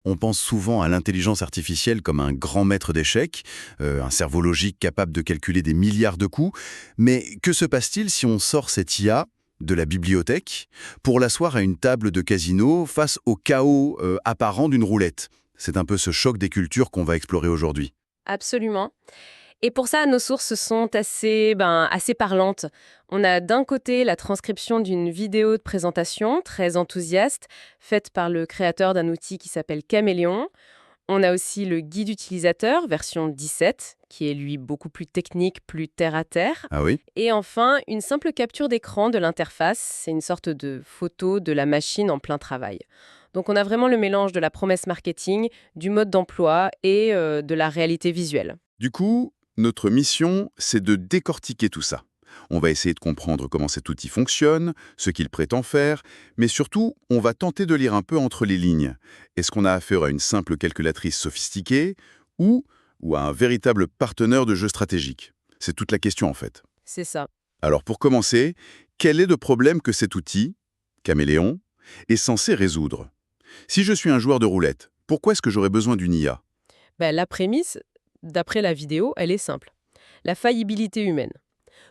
On pense souvent à l'intelligence artificielle comme un grand maître d'échecs, un cerveau logique capable de calculer des milliards de coups. Mais que se passe-t-il si on sort cette IA de la bibliothèque pour l'asseoir à une table de casino face au chaos apparent d'une roulette? C'est un peu ce choc des cultures qu'on va explorer aujourd'hui. Absolument. Et pour ça, nos sources sont assez parlantes. On a d'un côté la transcription d'une vidéo de présentation très enthousiaste, faite par le créateur d'un outil qui s'appelle Caméléon. On a aussi le guide utilisateur, version 17, qui est lui beaucoup plus technique, plus terre-à-terre. Ah oui? Et enfin, une simple capture d'écran de l'interface, c'est une sorte de photo de la machine en plein travail. Donc on a vraiment le mélange de la promesse marketing, du mode d'emploi et de la réalité visuelle. Du coup, notre mission, c'est de décortiquer tout ça. On va essayer de comprendre comment cet outil fonctionne, ce qu'il prétend faire, mais surtout, on va tenter de lire un peu entre les lignes. Est-ce qu'on a affaire à une simple calculatrice sophistiquée ou à un véritable partenaire de jeu stratégique? C'est toute la question en fait. C'est ça. Alors pour commencer, quel est le problème que cet outil, Caméléon, est censé résoudre? Si je suis un joueur de roulette, pourquoi est-ce que j'aurais besoin d'une IA? La prémisse, d'après la vidéo, elle est simple. La faillibilité humaine.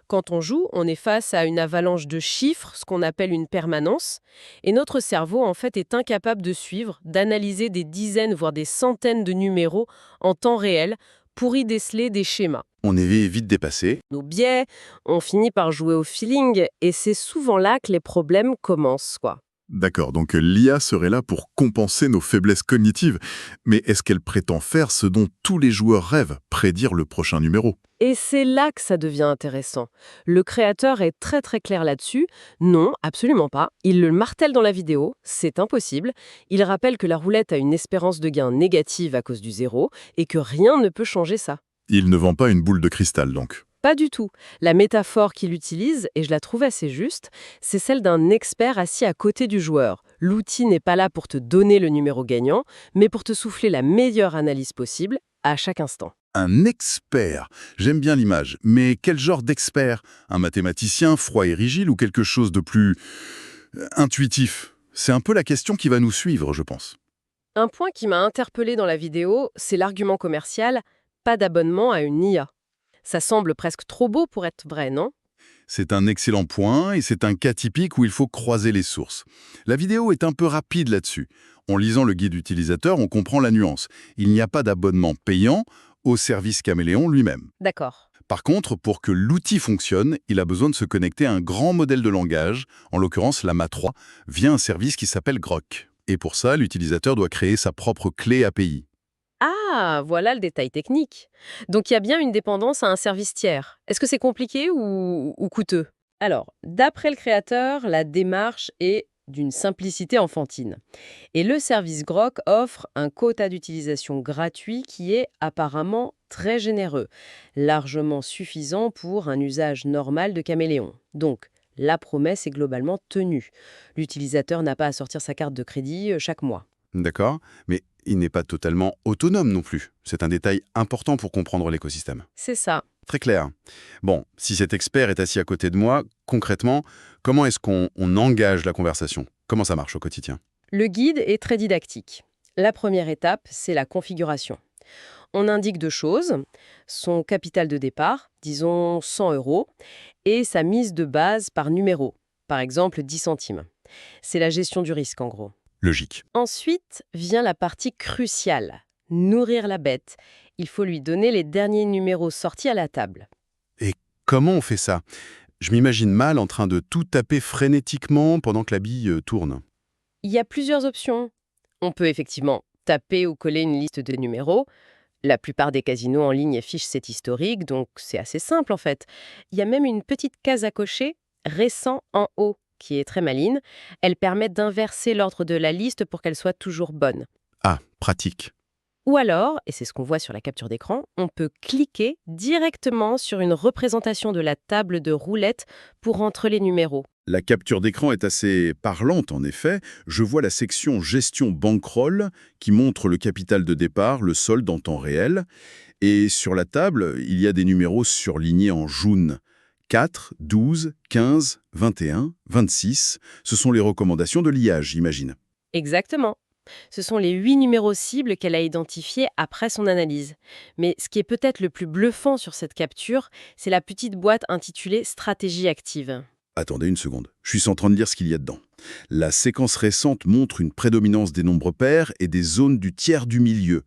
Quand on joue, on est face à une avalanche de chiffres, ce qu'on appelle une permanence, et notre cerveau, en fait, est incapable de suivre, d'analyser des dizaines, voire des centaines de numéros en temps réel pour y déceler des schémas. On est vite dépassé. Nos biais, on finit par jouer au feeling, et c'est souvent là que les problèmes commencent, quoi. D'accord, donc l'IA serait là pour compenser nos faiblesses cognitives. Mais est-ce qu'elle prétend faire ce dont tous les joueurs rêvent, prédire le prochain numéro? Et c'est là que ça devient intéressant. Le créateur est très très clair là-dessus. Non, absolument pas. Il le martèle dans la vidéo, c'est impossible. Il rappelle que la roulette a une espérance de gain négative à cause du zéro et que rien ne peut changer ça. Il ne vend pas une boule de cristal, donc. Pas du tout. La métaphore qu'il utilise, et je la trouve assez juste, c'est celle d'un expert assis à côté du joueur. L'outil n'est pas là pour te donner le numéro gagnant, mais pour te souffler la meilleure analyse possible à chaque instant. Un expert. J'aime bien l'image. Mais quel genre d'expert? Un mathématicien froid et rigide ou quelque chose de plus intuitif? C'est un peu la question qui va nous suivre, je pense. Un point qui m'a interpellé dans la vidéo, c'est l'argument commercial, pas d'abonnement à une IA. Ça semble presque trop beau pour être vrai, non? C'est un excellent point et c'est un cas typique où il faut croiser les sources. La vidéo est un peu rapide là-dessus. En lisant le guide utilisateur, on comprend la nuance. Il n'y a pas d'abonnement payant au service Caméléon lui-même. D'accord. Par contre, pour que l'outil fonctionne, il a besoin de se connecter à un grand modèle de langage, en l'occurrence la MA3, via un service qui s'appelle Grok. Et pour ça, l'utilisateur doit créer sa propre clé API. Ah, voilà le détail technique. Donc il y a bien une dépendance à un service tiers. Est-ce que c'est compliqué ou coûteux? Alors, d'après le créateur, la démarche est d'une simplicité enfantine. Et le service Grok offre un quota d'utilisation gratuit qui est apparemment très généreux, largement suffisant pour un usage normal de Caméléon. Donc, la promesse est globalement tenue. L'utilisateur n'a pas à sortir sa carte de crédit chaque mois. D'accord? Mais il n'est pas totalement autonome non plus. C'est un détail important pour comprendre l'écosystème. C'est ça. Très clair. Bon, si cet expert est assis à côté de moi, concrètement, comment est-ce qu'on engage la conversation? Comment ça marche au quotidien? Le guide est très didactique. La première étape, c'est la configuration. On indique deux choses, son capital de départ, disons 100 euros, et sa mise de base par numéro, par exemple 10 centimes. C'est la gestion du risque en gros. Logique. Ensuite vient la partie cruciale, nourrir la bête. Il faut lui donner les derniers numéros sortis à la table. Et comment on fait ça? Je m'imagine mal en train de tout taper frénétiquement pendant que la bille tourne. Il y a plusieurs options. On peut effectivement taper ou coller une liste de numéros. La plupart des casinos en ligne affichent cet historique, donc c'est assez simple en fait. Il y a même une petite case à cocher, récent en haut, qui est très maligne. Elle permet d'inverser l'ordre de la liste pour qu'elle soit toujours bonne. Ah, pratique. Ou alors, et c'est ce qu'on voit sur la capture d'écran, on peut cliquer directement sur une représentation de la table de roulette pour entrer les numéros. La capture d'écran est assez parlante, en effet. Je vois la section Gestion bankroll qui montre le capital de départ, le solde en temps réel. Et sur la table, il y a des numéros surlignés en jaune. 4, 12, 15, 21, 26. Ce sont les recommandations de l'IA, j'imagine. Exactement. Ce sont les 8 numéros cibles qu'elle a identifiés après son analyse. Mais ce qui est peut-être le plus bluffant sur cette capture, c'est la petite boîte intitulée Stratégie active. Attendez une seconde, je suis en train de lire ce qu'il y a dedans. La séquence récente montre une prédominance des nombres pairs et des zones du tiers du milieu.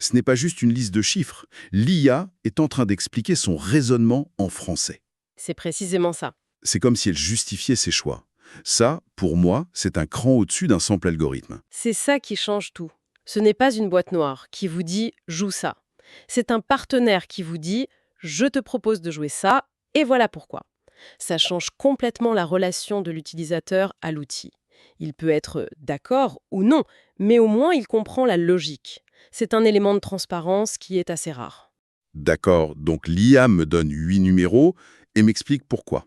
Ce n'est pas juste une liste de chiffres. L'IA est en train d'expliquer son raisonnement en français. C'est précisément ça. C'est comme si elle justifiait ses choix. Ça, pour moi, c'est un cran au-dessus d'un simple algorithme. C'est ça qui change tout. Ce n'est pas une boîte noire qui vous dit « joue ça ». C'est un partenaire qui vous dit « je te propose de jouer ça et voilà pourquoi ». Ça change complètement la relation de l'utilisateur à l'outil. Il peut être d'accord ou non, mais au moins il comprend la logique. C'est un élément de transparence qui est assez rare. D'accord, donc l'IA me donne 8 numéros et m'explique pourquoi.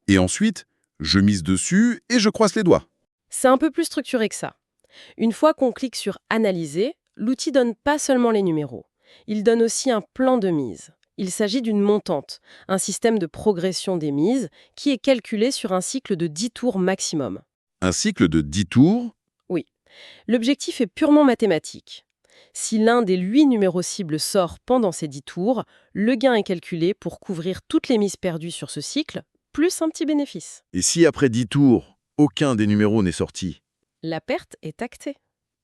Et ensuite, je mise dessus et je croise les doigts. C'est un peu plus structuré que ça. Une fois qu'on clique sur « Analyser », l'outil donne pas seulement les numéros. Il donne aussi un plan de mise. Il s'agit d'une montante, un système de progression des mises qui est calculé sur un cycle de 10 tours maximum. Un cycle de 10 tours. Oui. L'objectif est purement mathématique. Si l'un des 8 numéros cibles sort pendant ces 10 tours, le gain est calculé pour couvrir toutes les mises perdues sur ce cycle, plus un petit bénéfice. Et si après 10 tours, aucun des numéros n'est sorti? La perte est actée.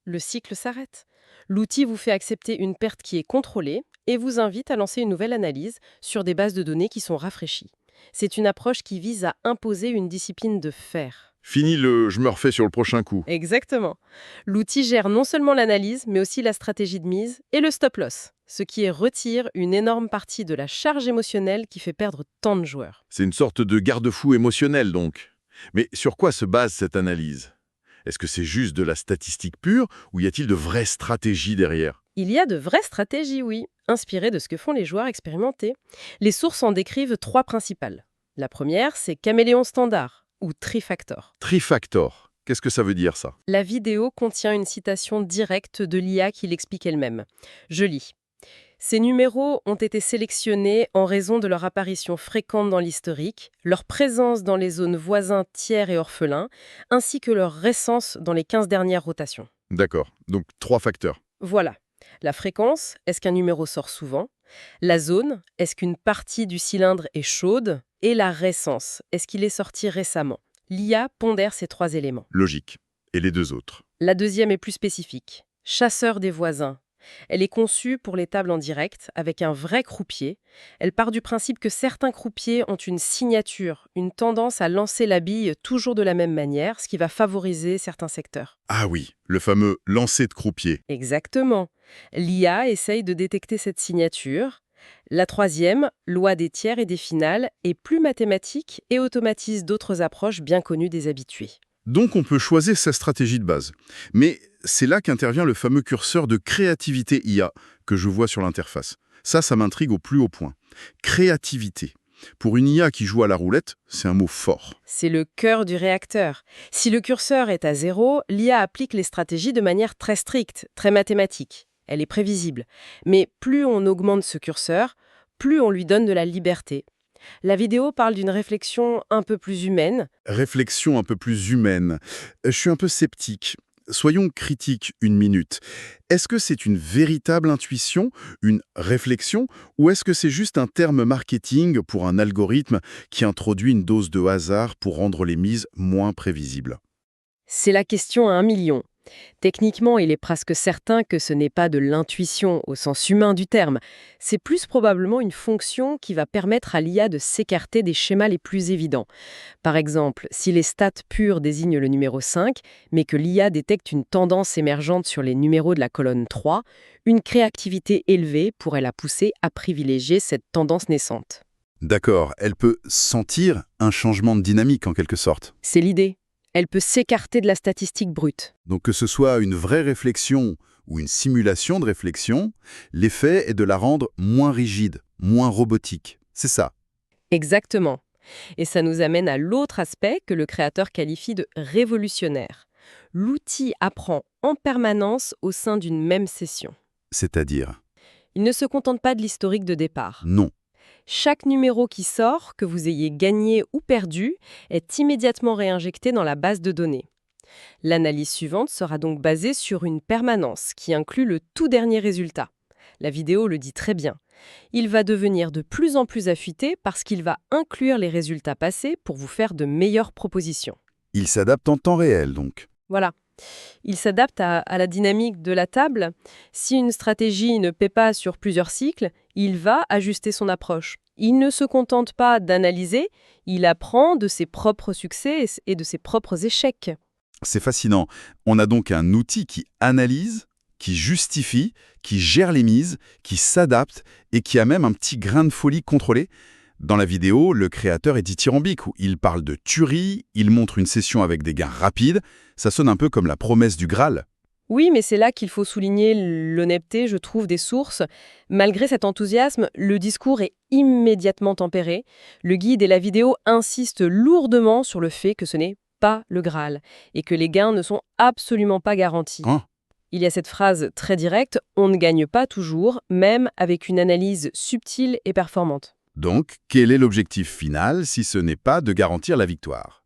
Le cycle s'arrête. L'outil vous fait accepter une perte qui est contrôlée et vous invite à lancer une nouvelle analyse sur des bases de données qui sont rafraîchies. C'est une approche qui vise à imposer une discipline de faire. Fini le « je me refais sur le prochain coup ». Exactement. L'outil gère non seulement l'analyse, mais aussi la stratégie de mise et le stop-loss, ce qui retire une énorme partie de la charge émotionnelle qui fait perdre tant de joueurs. C'est une sorte de garde-fou émotionnel donc. Mais sur quoi se base cette analyse? Est-ce que c'est juste de la statistique pure ou y a-t-il de vraies stratégies derrière? Il y a de vraies stratégies, oui, inspirées de ce que font les joueurs expérimentés. Les sources en décrivent 3 principales. La première, c'est Caméléon Standard, ou Trifactor. Trifactor, qu'est-ce que ça veut dire ça? La vidéo contient une citation directe de l'IA qui l'explique elle-même. Je lis. Ces numéros ont été sélectionnés en raison de leur apparition fréquente dans l'historique, leur présence dans les zones voisins, tiers et orphelins, ainsi que leur récence dans les 15 dernières rotations. D'accord, donc 3 facteurs. Voilà. La fréquence, est-ce qu'un numéro sort souvent? La zone, est-ce qu'une partie du cylindre est chaude? Et la récence, est-ce qu'il est sorti récemment? L'IA pondère ces 3 éléments. Logique. Et les 2 autres? La deuxième est plus spécifique. Chasseur des voisins. Elle est conçue pour les tables en direct, avec un vrai croupier. Elle part du principe que certains croupiers ont une signature, une tendance à lancer la bille toujours de la même manière, ce qui va favoriser certains secteurs. Ah oui, le fameux lancer de croupier. Exactement. L'IA essaye de détecter cette signature. La troisième, loi des tiers et des finales, est plus mathématique et automatise d'autres approches bien connues des habitués. Donc on peut choisir sa stratégie de base. Mais c'est là qu'intervient le fameux curseur de créativité IA que je vois sur l'interface. Ça m'intrigue au plus haut point. Créativité. Pour une IA qui joue à la roulette, c'est un mot fort. C'est le cœur du réacteur. Si le curseur est à 0, l'IA applique les stratégies de manière très stricte, très mathématique. Elle est prévisible. Mais plus on augmente ce curseur, plus on lui donne de la liberté. La vidéo parle d'une réflexion un peu plus humaine. Réflexion un peu plus humaine. Je suis un peu sceptique. Soyons critiques une minute. Est-ce que c'est une véritable intuition, une réflexion, ou est-ce que c'est juste un terme marketing pour un algorithme qui introduit une dose de hasard pour rendre les mises moins prévisibles? C'est la question à 1 million. Techniquement, il est presque certain que ce n'est pas de l'intuition au sens humain du terme. C'est plus probablement une fonction qui va permettre à l'IA de s'écarter des schémas les plus évidents. Par exemple, si les stats pures désignent le numéro 5, mais que l'IA détecte une tendance émergente sur les numéros de la colonne 3, une créativité élevée pourrait la pousser à privilégier cette tendance naissante. D'accord, elle peut sentir un changement de dynamique en quelque sorte. C'est l'idée. Elle peut s'écarter de la statistique brute. Donc que ce soit une vraie réflexion ou une simulation de réflexion, l'effet est de la rendre moins rigide, moins robotique. C'est ça. Exactement. Et ça nous amène à l'autre aspect que le créateur qualifie de révolutionnaire. L'outil apprend en permanence au sein d'une même session. C'est-à-dire? Il ne se contente pas de l'historique de départ. Non. Chaque numéro qui sort, que vous ayez gagné ou perdu, est immédiatement réinjecté dans la base de données. L'analyse suivante sera donc basée sur une permanence qui inclut le tout dernier résultat. La vidéo le dit très bien. Il va devenir de plus en plus affûté parce qu'il va inclure les résultats passés pour vous faire de meilleures propositions. Il s'adapte en temps réel, donc. Voilà. Il s'adapte à la dynamique de la table. Si une stratégie ne paie pas sur plusieurs cycles, il va ajuster son approche. Il ne se contente pas d'analyser, il apprend de ses propres succès et de ses propres échecs. C'est fascinant. On a donc un outil qui analyse, qui justifie, qui gère les mises, qui s'adapte et qui a même un petit grain de folie contrôlé. Dans la vidéo, le créateur est dithyrambique. Il parle de tuerie, il montre une session avec des gains rapides. Ça sonne un peu comme la promesse du Graal. Oui, mais c'est là qu'il faut souligner l'honnêteté, je trouve, des sources. Malgré cet enthousiasme, le discours est immédiatement tempéré. Le guide et la vidéo insistent lourdement sur le fait que ce n'est pas le Graal et que les gains ne sont absolument pas garantis. Hein? Il y a cette phrase très directe, on ne gagne pas toujours, même avec une analyse subtile et performante. Donc, quel est l'objectif final si ce n'est pas de garantir la victoire?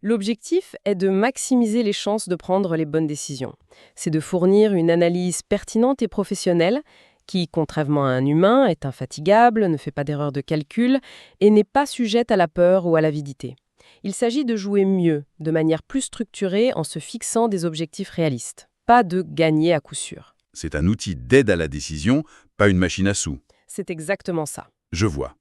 L'objectif est de maximiser les chances de prendre les bonnes décisions. C'est de fournir une analyse pertinente et professionnelle qui, contrairement à un humain, est infatigable, ne fait pas d'erreur de calcul et n'est pas sujette à la peur ou à l'avidité. Il s'agit de jouer mieux, de manière plus structurée en se fixant des objectifs réalistes. Pas de gagner à coup sûr. C'est un outil d'aide à la décision, pas une machine à sous. C'est exactement ça. Je vois.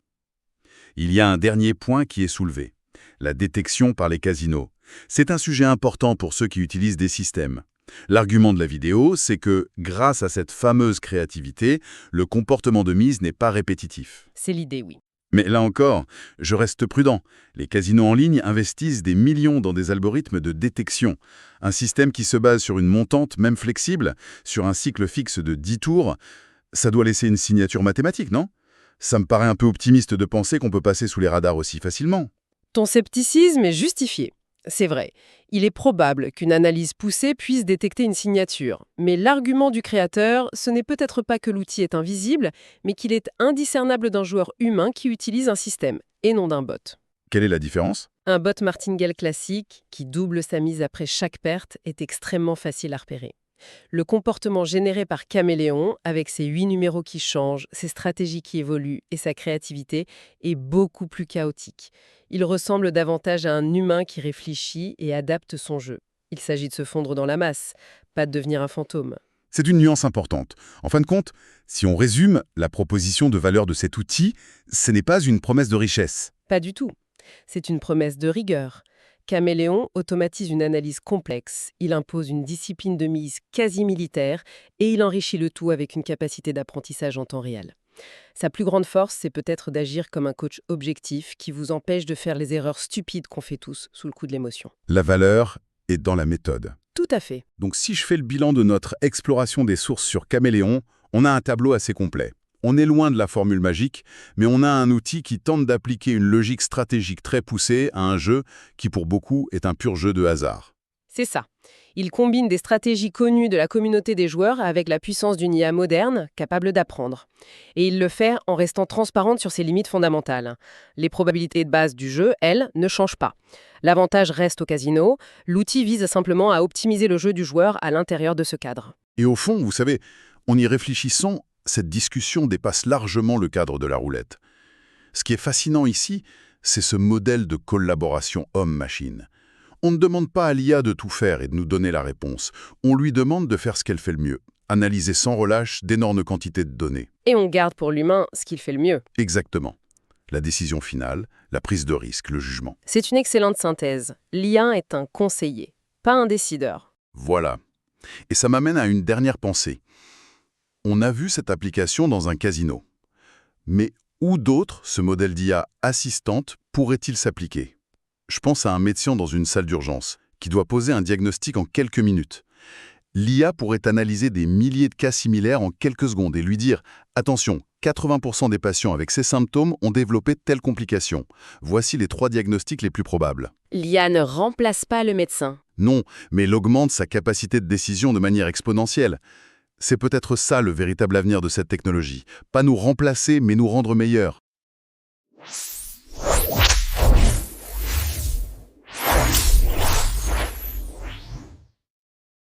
Il y a un dernier point qui est soulevé. La détection par les casinos. C'est un sujet important pour ceux qui utilisent des systèmes. L'argument de la vidéo, c'est que, grâce à cette fameuse créativité, le comportement de mise n'est pas répétitif. C'est l'idée, oui. Mais là encore, je reste prudent. Les casinos en ligne investissent des millions dans des algorithmes de détection. Un système qui se base sur une montante, même flexible, sur un cycle fixe de 10 tours, ça doit laisser une signature mathématique, non? Ça me paraît un peu optimiste de penser qu'on peut passer sous les radars aussi facilement. Ton scepticisme est justifié. C'est vrai. Il est probable qu'une analyse poussée puisse détecter une signature. Mais l'argument du créateur, ce n'est peut-être pas que l'outil est invisible, mais qu'il est indiscernable d'un joueur humain qui utilise un système, et non d'un bot. Quelle est la différence? Un bot martingale classique, qui double sa mise après chaque perte, est extrêmement facile à repérer. Le comportement généré par Caméléon, avec ses 8 numéros qui changent, ses stratégies qui évoluent et sa créativité, est beaucoup plus chaotique. Il ressemble davantage à un humain qui réfléchit et adapte son jeu. Il s'agit de se fondre dans la masse, pas de devenir un fantôme. C'est une nuance importante. En fin de compte, si on résume, la proposition de valeur de cet outil, ce n'est pas une promesse de richesse. Pas du tout. C'est une promesse de rigueur. Caméléon automatise une analyse complexe, il impose une discipline de mise quasi militaire et il enrichit le tout avec une capacité d'apprentissage en temps réel. Sa plus grande force, c'est peut-être d'agir comme un coach objectif qui vous empêche de faire les erreurs stupides qu'on fait tous sous le coup de l'émotion. La valeur est dans la méthode. Tout à fait. Donc si je fais le bilan de notre exploration des sources sur Caméléon, on a un tableau assez complet. On est loin de la formule magique, mais on a un outil qui tente d'appliquer une logique stratégique très poussée à un jeu qui pour beaucoup est un pur jeu de hasard. C'est ça. Il combine des stratégies connues de la communauté des joueurs avec la puissance d'une IA moderne, capable d'apprendre. Et il le fait en restant transparente sur ses limites fondamentales. Les probabilités de base du jeu, elles, ne changent pas. L'avantage reste au casino, l'outil vise simplement à optimiser le jeu du joueur à l'intérieur de ce cadre. Et au fond, vous savez, en y réfléchissant, cette discussion dépasse largement le cadre de la roulette. Ce qui est fascinant ici, c'est ce modèle de collaboration homme-machine. On ne demande pas à l'IA de tout faire et de nous donner la réponse. On lui demande de faire ce qu'elle fait le mieux, analyser sans relâche d'énormes quantités de données. Et on garde pour l'humain ce qu'il fait le mieux. Exactement. La décision finale, la prise de risque, le jugement. C'est une excellente synthèse. L'IA est un conseiller, pas un décideur. Voilà. Et ça m'amène à une dernière pensée. On a vu cette application dans un casino. Mais où d'autre ce modèle d'IA assistante pourrait-il s'appliquer? Je pense à un médecin dans une salle d'urgence qui doit poser un diagnostic en quelques minutes. L'IA pourrait analyser des milliers de cas similaires en quelques secondes et lui dire « Attention, 80% des patients avec ces symptômes ont développé telle complication. Voici les 3 diagnostics les plus probables. » L'IA ne remplace pas le médecin. Non, mais elle augmente sa capacité de décision de manière exponentielle. C'est peut-être ça le véritable avenir de cette technologie. Pas nous remplacer, mais nous rendre meilleurs.